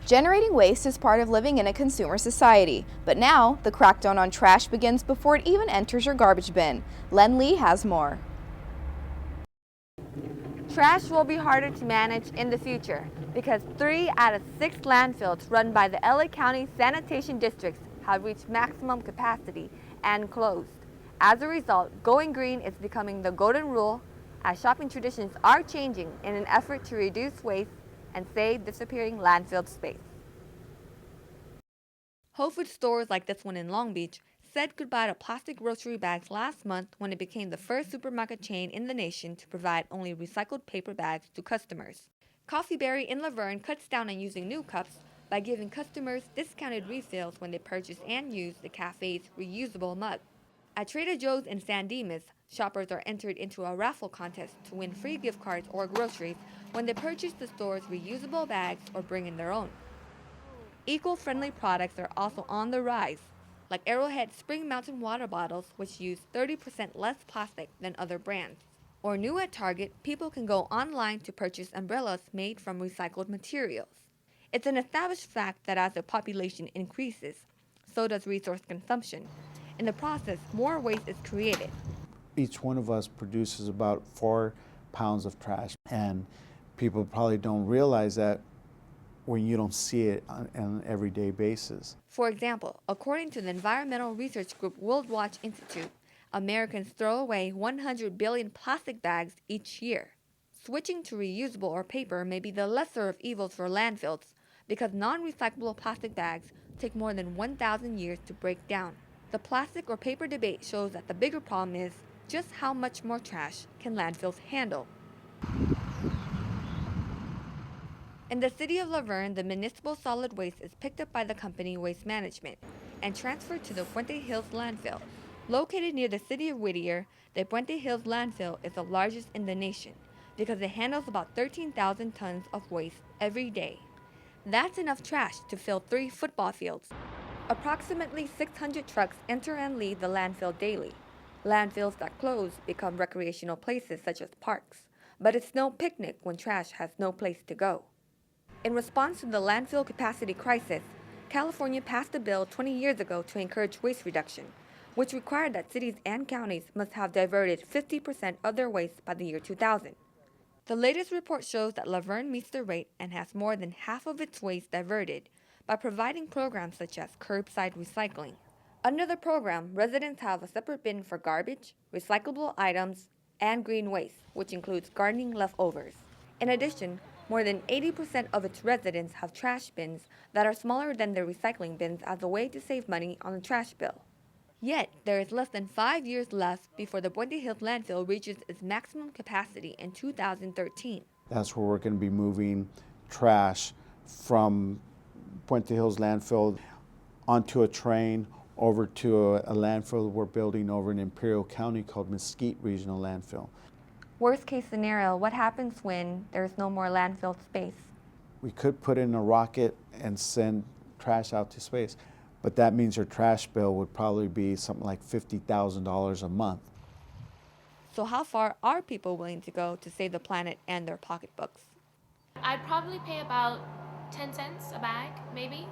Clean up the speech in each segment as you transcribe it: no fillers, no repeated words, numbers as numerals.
Generating waste is part of living in a consumer society, but now the crackdown on trash begins before it even enters your garbage bin. Len Lee has more. Trash will be harder to manage in the future because 3 out of 6 landfills run by the LA County sanitation districts have reached maximum capacity and closed. As a result, going green is becoming the golden rule as shopping traditions are changing in an effort to reduce waste and save disappearing landfill space. Whole Foods stores like this one in Long Beach said goodbye to plastic grocery bags last month when it became the first supermarket chain in the nation to provide only recycled paper bags to customers. Coffee Berry in Laverne cuts down on using new cups by giving customers discounted refills when they purchase and use the cafe's reusable mug. At Trader Joe's in San Dimas, shoppers are entered into a raffle contest to win free gift cards or groceries when they purchase the store's reusable bags or bring in their own. Eco-friendly products are also on the rise, like Arrowhead Spring Mountain water bottles, which use 30% less plastic than other brands. Or new at Target, people can go online to purchase umbrellas made from recycled materials. It's an established fact that as the population increases, so does resource consumption. In the process, more waste is created. Each one of us produces about 4 pounds of trash, and people probably don't realize that when you don't see it on an everyday basis. For example, according to the environmental research group World Watch Institute, Americans throw away 100 billion plastic bags each year. Switching to reusable or paper may be the lesser of evils for landfills because non-recyclable plastic bags take more than 1,000 years to break down. The plastic or paper debate shows that the bigger problem is just how much more trash can landfills handle. In the city of Laverne, the municipal solid waste is picked up by the company Waste Management and transferred to the Puente Hills landfill. Located near the city of Whittier, the Puente Hills landfill is the largest in the nation because it handles about 13,000 tons of waste every day. That's enough trash to fill 3 football fields. Approximately 600 trucks enter and leave the landfill daily. Landfills that close become recreational places such as parks, but it's no picnic when trash has no place to go. In response to the landfill capacity crisis, California passed a bill 20 years ago to encourage waste reduction, which required that cities and counties must have diverted 50% of their waste by the year 2000. The latest report shows that Laverne meets the rate and has more than half of its waste diverted by providing programs such as curbside recycling. Under the program, residents have a separate bin for garbage, recyclable items, and green waste, which includes gardening leftovers. In addition, more than 80% of its residents have trash bins that are smaller than their recycling bins as a way to save money on the trash bill. Yet, there is less than 5 years left before the Puente Hills landfill reaches its maximum capacity in 2013. That's where we're going to be moving trash from Puente Hills landfill onto a train over to a landfill we're building over in Imperial County called Mesquite Regional Landfill. Worst case scenario, what happens when there's no more landfill space? We could put in a rocket and send trash out to space, but that means your trash bill would probably be something like $50,000 a month. So how far are people willing to go to save the planet and their pocketbooks? I'd probably pay about 10 cents a bag, maybe.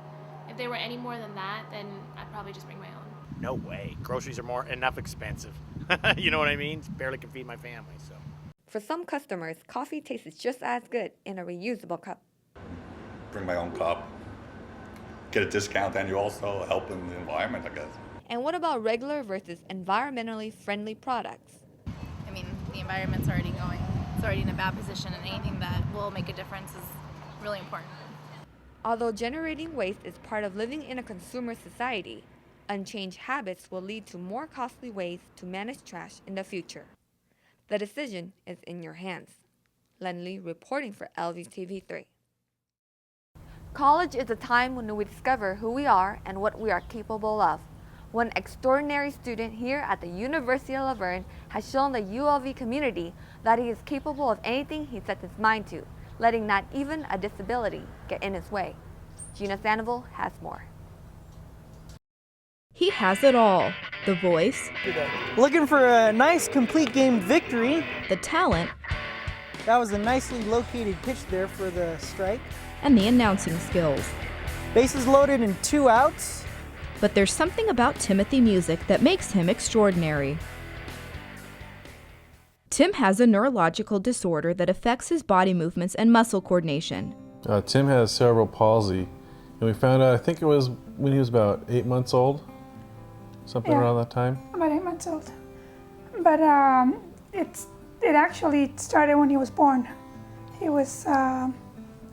If they were any more than that, then I'd probably just bring my own. No way. Groceries are enough expensive. You know what I mean? Barely can feed my family, so. For some customers, coffee tastes just as good in a reusable cup. Bring my own cup. Get a discount, and you also help in the environment, I guess. And what about regular versus environmentally friendly products? I mean, the environment's already it's already in a bad position, and anything that will make a difference is really important. Although generating waste is part of living in a consumer society, unchanged habits will lead to more costly ways to manage trash in the future. The decision is in your hands. Len Lee reporting for LVTV3. College is a time when we discover who we are and what we are capable of. One extraordinary student here at the University of Laverne has shown the ULV community that he is capable of anything he sets his mind to, letting not even a disability get in his way. Gina Sandoval has more. He has it all. The voice, Looking for a nice complete game victory. the talent, That was a nicely located pitch there for the strike. and the announcing skills. Bases loaded and 2 outs. But there's something about Timothy Music that makes him extraordinary. Tim has a neurological disorder that affects his body movements and muscle coordination. Tim has cerebral palsy, and we found out, I think it was when he was about 8 months old, something around that time. About 8 months old. But it actually started when he was born. He was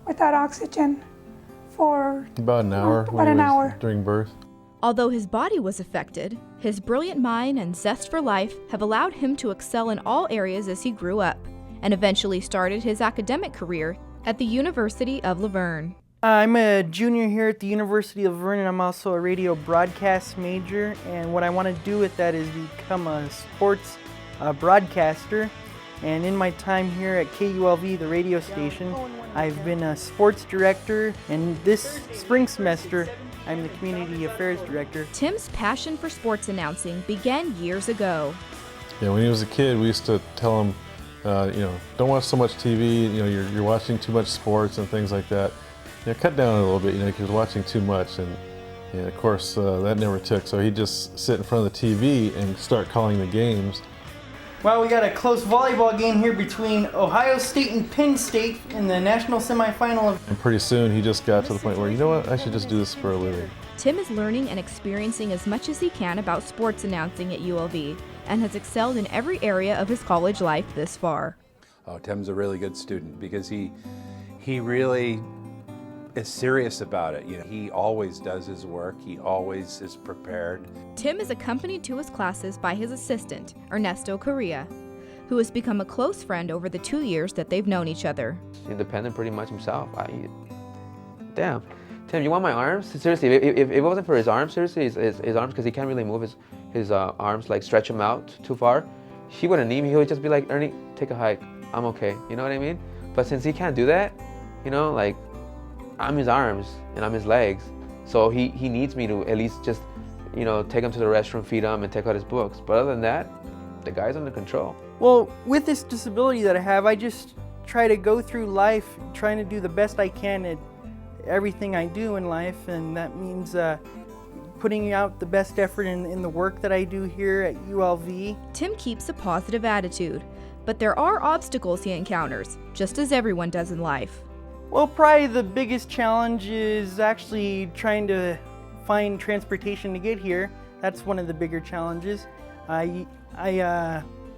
without oxygen for about an hour. About an hour during birth. Although his body was affected, his brilliant mind and zest for life have allowed him to excel in all areas as he grew up, and eventually started his academic career at the University of Laverne. I'm a junior here at the University of Verne, and I'm also a radio broadcast major, and what I want to do with that is become a sports broadcaster. And in my time here at KULV, the radio station, I've been a sports director, and this spring semester I'm the community affairs director. Tim's passion for sports announcing began years ago. Yeah, when he was a kid, we used to tell him, don't watch so much TV. You're watching too much sports and things like that. Cut down a little bit. He was watching too much, and of course that never took. So he'd just sit in front of the TV and start calling the games. Well, we got a close volleyball game here between Ohio State and Penn State in the national semifinal. And pretty soon he just got to the point where, you know what, I should just do this for a living. Tim is learning and experiencing as much as he can about sports announcing at ULV and has excelled in every area of his college life this far. Oh, Tim's a really good student because he really is serious about it. He always does his work. He always is prepared. Tim is accompanied to his classes by his assistant, Ernesto Correa, who has become a close friend over the 2 years that they've known each other. Independent pretty much himself. Damn. Tim, you want my arms? Seriously, if it wasn't for his arms, seriously, his arms, because he can't really move his arms, like stretch them out too far, he wouldn't need me. He would just be like, Ernie, take a hike. I'm okay. You know what I mean? But since he can't do that, I'm his arms and I'm his legs. So he needs me to at least just, take him to the restroom, feed him, and take out his books. But other than that, the guy's under control. Well, with this disability that I have, I just try to go through life trying to do the best I can at everything I do in life, and that means putting out the best effort in the work that I do here at ULV. Tim keeps a positive attitude, but there are obstacles he encounters, just as everyone does in life. Well, probably the biggest challenge is actually trying to find transportation to get here. That's one of the bigger challenges. I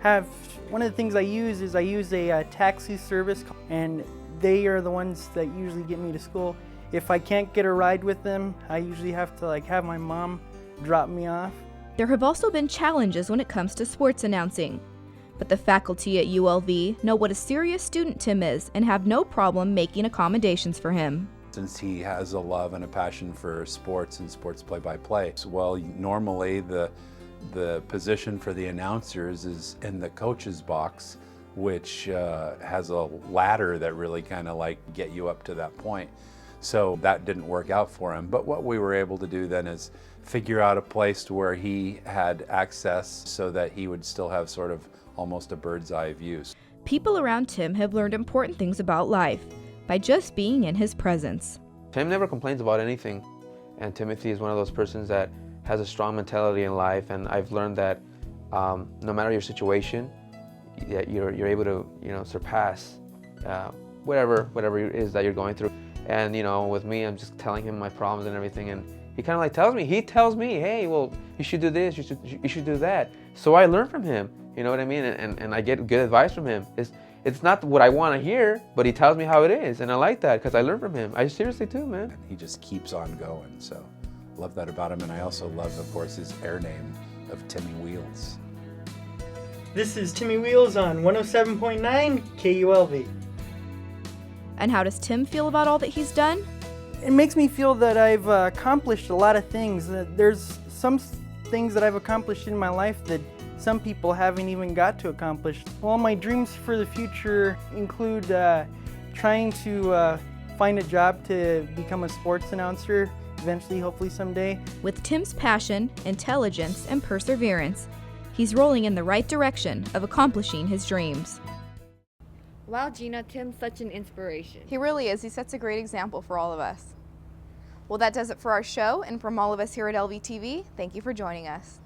have one of the things I use a taxi service, and they are the ones that usually get me to school. If I can't get a ride with them, I usually have to have my mom drop me off. There have also been challenges when it comes to sports announcing. But the faculty at ULV know what a serious student Tim is and have no problem making accommodations for him. Since he has a love and a passion for sports and sports play-by-play, well, normally the position for the announcers is in the coach's box, which has a ladder that really kind of get you up to that point. So that didn't work out for him. But what we were able to do then is figure out a place to where he had access so that he would still have sort of almost a bird's eye view. People around Tim have learned important things about life by just being in his presence. Tim never complains about anything, and Timothy is one of those persons that has a strong mentality in life, and I've learned that no matter your situation, you're able to surpass whatever it is that you're going through. And with me, I'm just telling him my problems and everything, and he kind of tells me, hey, well, you should do this, you should do that. So I learn from him. You know what I mean? And I get good advice from him. It's not what I want to hear, but he tells me how it is, and I like that because I learn from him. I seriously do, man. And he just keeps on going, so love that about him. And I also love, of course, his air name of Timmy Wheels. This is Timmy Wheels on 107.9 KULV. And how does Tim feel about all that he's done? It makes me feel that I've accomplished a lot of things. There's some things that I've accomplished in my life that some people haven't even got to accomplish. Well, my dreams for the future include trying to find a job to become a sports announcer, eventually, hopefully someday. With Tim's passion, intelligence, and perseverance, he's rolling in the right direction of accomplishing his dreams. Wow, Gina, Tim's such an inspiration. He really is. He sets a great example for all of us. Well, that does it for our show, and from all of us here at LVTV, thank you for joining us.